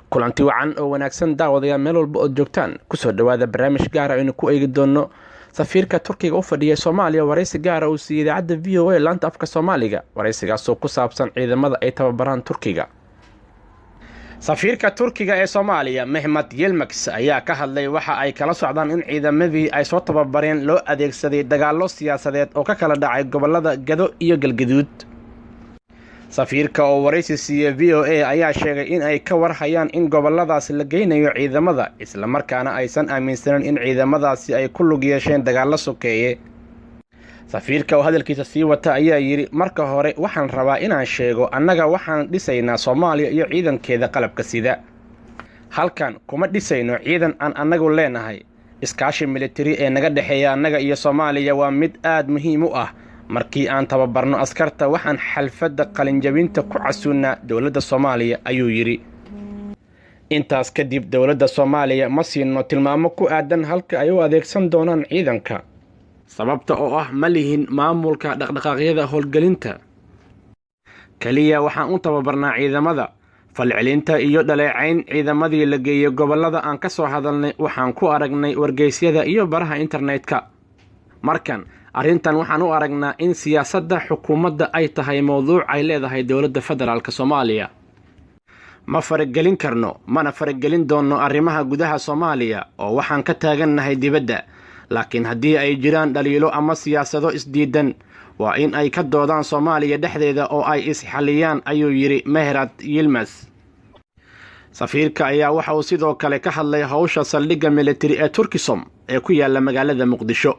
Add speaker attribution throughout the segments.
Speaker 1: kulanti wacan oo wanaagsan daawadayaal meel walba oo joogtaan kusoo dhawaada barnaamij gaar ah oo ku eegi doono safiirka Turkiga u fadhiya Soomaaliya wareysi gaar ah oo siiyay idaacadda VOA laanta afka Soomaaliga wareysigaas oo ku saabsan ciidamada ay tababaran Turkiga. Safiirka Turkiga ee Soomaaliya Mehmet Yilmax ayaa ka hadlay waxa ay kala socdaan in ciidamadii ay soo tababareen loo adeegsaday dagaalo siyaasadeed oo ka kala dhacay gobollada Gedo iyo Galgaduud. safiirka oo wareysi siiyay VOA ayaa sheegay in ay ka warhayaan in gobolladaas la geynayo ciidamada isla markaana aysan aaminsanin in ciidamadaasi ay ku lug yeesheen dagaalo sokeeye. safiirka oo hadalkiisa sii wata ayaa yiri marka hore waxaan rabaa inaan sheego annaga waxaan dhisaynaa Soomaaliya iyo ciidankeeda qalabka sida. halkan kuma dhisayno ciidan aan annagu leenahay. iskaashi military ee naga dhaxeeya annaga iyo Soomaaliya waa mid aad muhiim u ah. markii aan tababarno askarta waxaan xalfadda qalinjabinta ku casuunaa dawladda Soomaaliya ayuu yiri. intaas kadib dawladda Soomaaliya ma siino tilmaamo ku aadan halka ay u adeegsan doonaan ciidanka sababta oo ah ma lihin maamulka dhaqdhaqaaqyada howlgelinta. kaliya waxaan u tababarnaa ciidamada falcelinta iyo dhaleecayn ciidamadii la geeyay gobollada aan ka soo hadalnay waxaan ku aragnay wargeysyada iyo baraha internetka. markan arrintan waxaan u aragnaa in siyaasadda xukuumadda ay tahay mowduuc ay leedahay dawladda federaalka Soomaaliya. ma faragelin karno mana faragelin doono arrimaha gudaha Soomaaliya oo waxaan ka taagannahay dibadda. laakiin haddii ay jiraan dhaliilo ama siyaasado isdiidan waa in ay ka doodaan Soomaaliya dhexdeeda oo ay isxaliyaan ayuu yiri Mehmet Yilmax. safiirka ayaa waxa uu sidoo kale ka hadlay hawsha saldhigga military ee Turkisom ee ku yaala magaalada Muqdisho.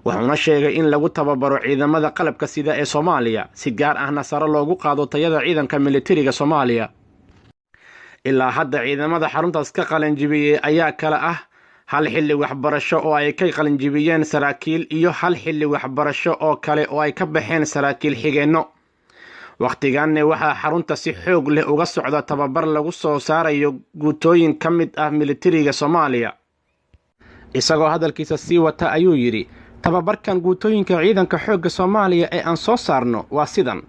Speaker 1: wuxuuna sheegay in lagu tababaro ciidamada qalabka sida ee Soomaaliya si gaar ahna sare loogu qaado tayada ciidanka militariga Soomaaliya. ilaa hadda ciidamada xaruntaas ka qalinjibiyay ayaa kala ah hal xilli waxbarasho oo ay ka qalinjibiyeen saraakiil iyo hal xilli waxbarasho oo kale oo ay ka baxeen saraakiil xigeenno. waqtigaanne waxaa xarunta si xoog leh uga socda tababar lagu soo saarayo guutooyin ka mid ah militariga Soomaaliya. isagoo hadalkiisa sii wata ayuu yiri tababarkan guutooyinka ciidanka xoogga Soomaaliya ee aan soo saarno waa sidan.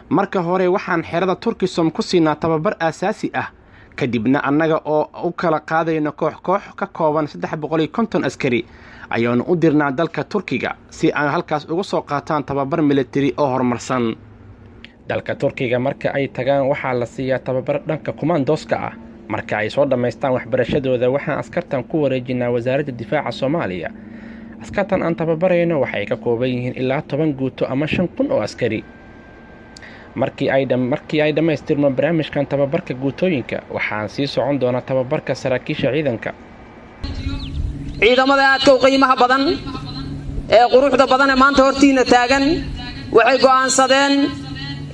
Speaker 1: marka hore waxaan xerada Turkisom ku siinaa tababar aasaasi ah kadibna annaga oo u kala qaadayno koox ka kooban 350 askari ayaanu u dirnaa dalka Turkiga si ay halkaas uga soo qaataan tababar military oo horumarsan. dalka Turkiga marka ay tagaan waxaa la siiyaa tababar dhanka commandoska ah. marka ay soo dhameystaan waxbarashadooda waxaan askartan ku wareejinaa wasaaradda difaaca Soomaaliya. askartan aan tababarayno waxay ka kooban yihiin ilaa 10 guuto ama 5,000 oo askari. markii ay dhamaystirmo barnaamijkan tababarka guutooyinka waxaan sii socon doonaa tababarka saraakiisha ciidanka.
Speaker 2: ciidamada aadka u qiimaha badan ee quruxda badan ee maanta hortiina taagan waxay go'aansadeen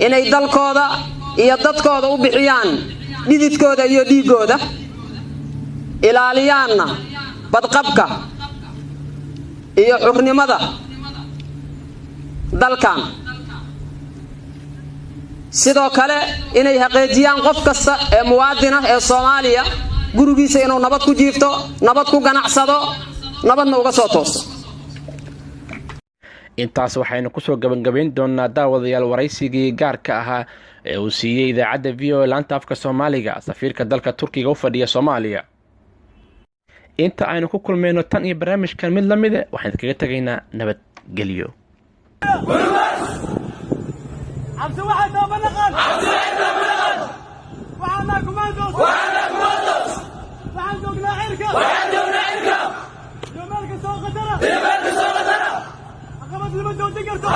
Speaker 2: inay dalkooda iyo dadkooda u bixiyaan dhididkooda iyo dhiigooda ilaaliyaanna badqabka iyo xurnimada dalkan. sidoo kale inay xaqiijiyaan qof kasta ee muwaadin ah ee Soomaaliya gurigiisa inuu nabad ku jiifto, nabad ku ganacsado, nabadna uga soo tooso.
Speaker 1: intaas waxaynu ku soo gabagabayn doonaa daawadayaal wareysigii gaarka ahaa ee uu siiyay idaacadda VOA laanta afka Soomaaliga safiirka dalka Turkiga u fadhiya Soomaaliya. inta aynu ku kulmayno tan iyo barnaamijkan mid lamid ah waxaan kaga tagaynaa nabadgelyo.
Speaker 3: عبد واحد بلغت وعنا كوماندوس وعندنا عركه يوم مالك سوق ترى عقبت المدن تقرتوا